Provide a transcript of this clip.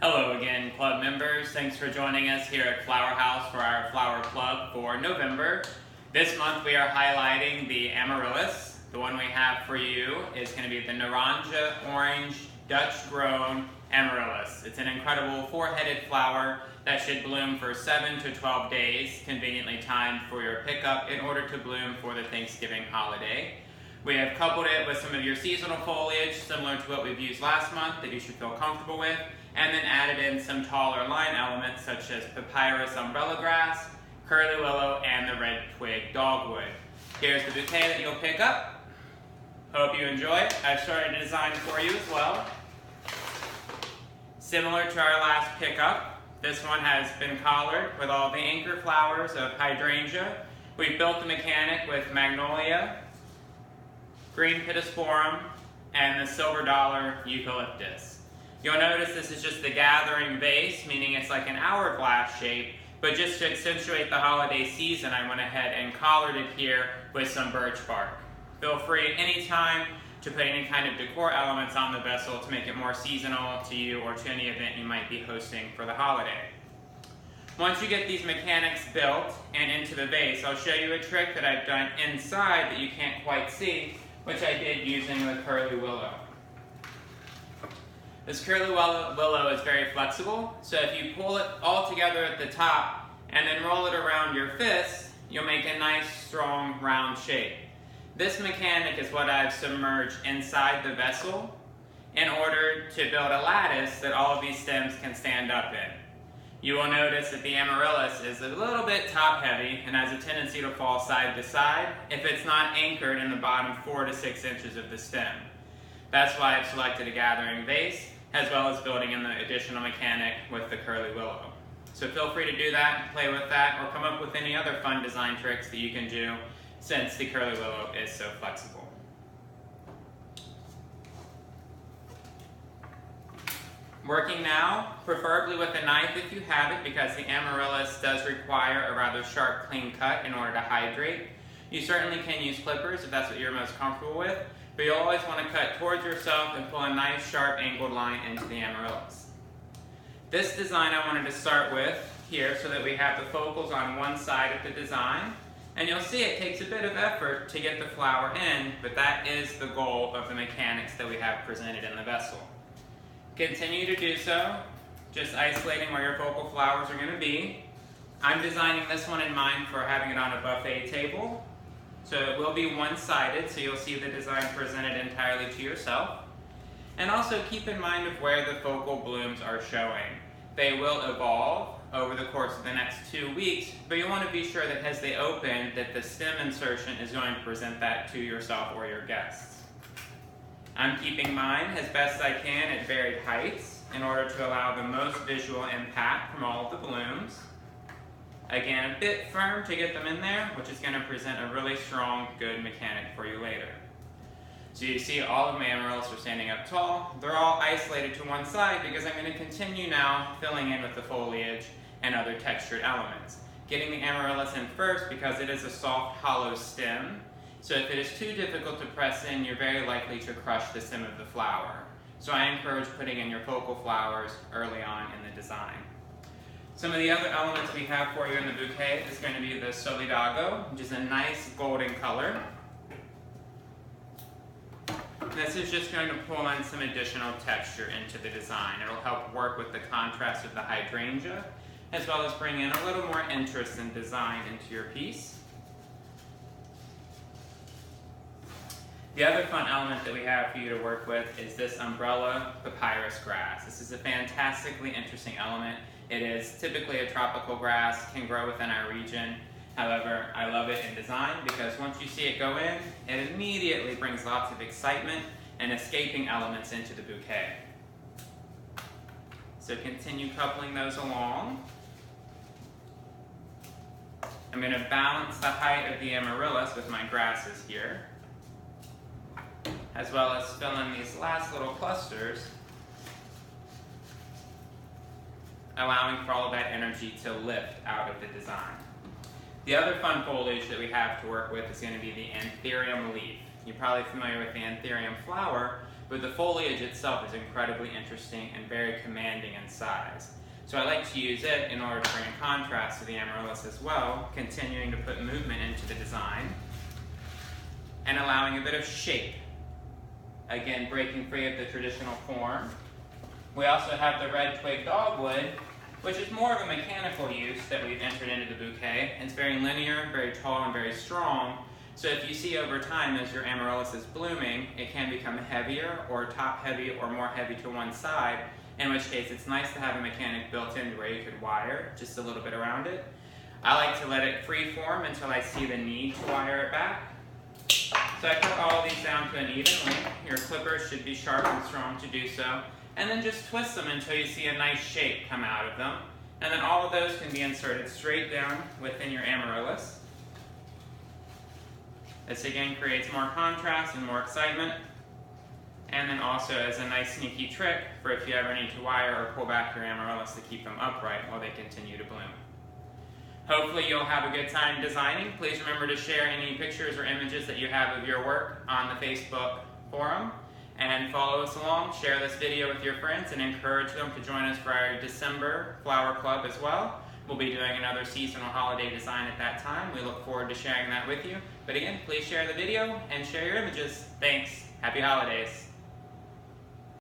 Hello again, club members. Thanks for joining us here at Flower House for our flower club for November. This month we are highlighting the Amaryllis. The one we have for you is going to be the Naranja Orange Dutch Grown Amaryllis. It's an incredible four-headed flower that should bloom for 7 to 12 days, conveniently timed for your pickup in order to bloom for the Thanksgiving holiday. We have coupled it with some of your seasonal foliage, similar to what we've used last month, that you should feel comfortable with, and then added in some taller line elements such as papyrus umbrella grass, curly willow, and the red twig dogwood. Here's the bouquet that you'll pick up. Hope you enjoy it. I've started a design for you as well. Similar to our last pickup, this one has been collared with all the anchor flowers of hydrangea. We've built the mechanic with magnolia, green pittosporum, and the silver dollar eucalyptus. You'll notice this is just the gathering vase, meaning it's like an hourglass shape, but just to accentuate the holiday season, I went ahead and collared it here with some birch bark. Feel free anytime to put any kind of decor elements on the vessel to make it more seasonal to you or to any event you might be hosting for the holiday. Once you get these mechanics built and into the vase, I'll show you a trick that I've done inside that you can't quite see, which I did using the curly willow. This curly willow is very flexible, so if you pull it all together at the top and then roll it around your fist, you'll make a nice, strong, round shape. This mechanic is what I've submerged inside the vessel in order to build a lattice that all of these stems can stand up in. You will notice that the Amaryllis is a little bit top-heavy and has a tendency to fall side to side if it's not anchored in the bottom 4 to 6 inches of the stem. That's why I've selected a gathering vase, as well as building in the additional mechanic with the curly willow. So feel free to do that, play with that, or come up with any other fun design tricks that you can do since the curly willow is so flexible. Working now, preferably with a knife if you have it, because the Amaryllis does require a rather sharp, clean cut in order to hydrate. You certainly can use clippers if that's what you're most comfortable with, but you'll always want to cut towards yourself and pull a nice, sharp, angled line into the Amaryllis. This design I wanted to start with here so that we have the focals on one side of the design, and you'll see it takes a bit of effort to get the flower in, but that is the goal of the mechanics that we have presented in the vessel. Continue to do so, just isolating where your focal flowers are going to be. I'm designing this one in mind for having it on a buffet table, so it will be one-sided, so you'll see the design presented entirely to yourself. And also keep in mind of where the focal blooms are showing. They will evolve over the course of the next 2 weeks, but you want to be sure that as they open, that the stem insertion is going to present that to yourself or your guests. I'm keeping mine as best I can at varied heights in order to allow the most visual impact from all of the blooms. Again, a bit firm to get them in there, which is going to present a really strong, good mechanic for you later. So you see all of my Amaryllis are standing up tall. They're all isolated to one side because I'm going to continue now filling in with the foliage and other textured elements. Getting the Amaryllis in first because it is a soft, hollow stem. So if it is too difficult to press in, you're very likely to crush the stem of the flower. So I encourage putting in your focal flowers early on in the design. Some of the other elements we have for you in the bouquet is going to be the solidago, which is a nice golden color. This is just going to pull in some additional texture into the design. It'll help work with the contrast of the hydrangea, as well as bring in a little more interest and design into your piece. The other fun element that we have for you to work with is this umbrella papyrus grass. This is a fantastically interesting element. It is typically a tropical grass, can grow within our region. However, I love it in design because once you see it go in, it immediately brings lots of excitement and escaping elements into the bouquet. So continue coupling those along. I'm going to balance the height of the Amaryllis with my grasses here, as well as fill in these last little clusters, allowing for all of that energy to lift out of the design. The other fun foliage that we have to work with is going to be the anthurium leaf. You're probably familiar with the anthurium flower, but the foliage itself is incredibly interesting and very commanding in size. So I like to use it in order to bring a contrast to the Amaryllis as well, continuing to put movement into the design and allowing a bit of shape. Again, breaking free of the traditional form. We also have the red twig dogwood, which is more of a mechanical use that we've entered into the bouquet. It's very linear, very tall, and very strong. So if you see over time as your Amaryllis is blooming, it can become heavier or top heavy or more heavy to one side, in which case it's nice to have a mechanic built in where you could wire just a little bit around it. I like to let it free form until I see the need to wire it back. So I cut all of these down to an even length. Your clippers should be sharp and strong to do so. And then just twist them until you see a nice shape come out of them. And then all of those can be inserted straight down within your Amaryllis. This again creates more contrast and more excitement. And then also as a nice sneaky trick for if you ever need to wire or pull back your Amaryllis to keep them upright while they continue to bloom. Hopefully you'll have a good time designing. Please remember to share any pictures or images that you have of your work on the Facebook forum. And follow us along, share this video with your friends, and encourage them to join us for our December Flower Club as well. We'll be doing another seasonal holiday design at that time. We look forward to sharing that with you. But again, please share the video and share your images. Thanks. Happy holidays.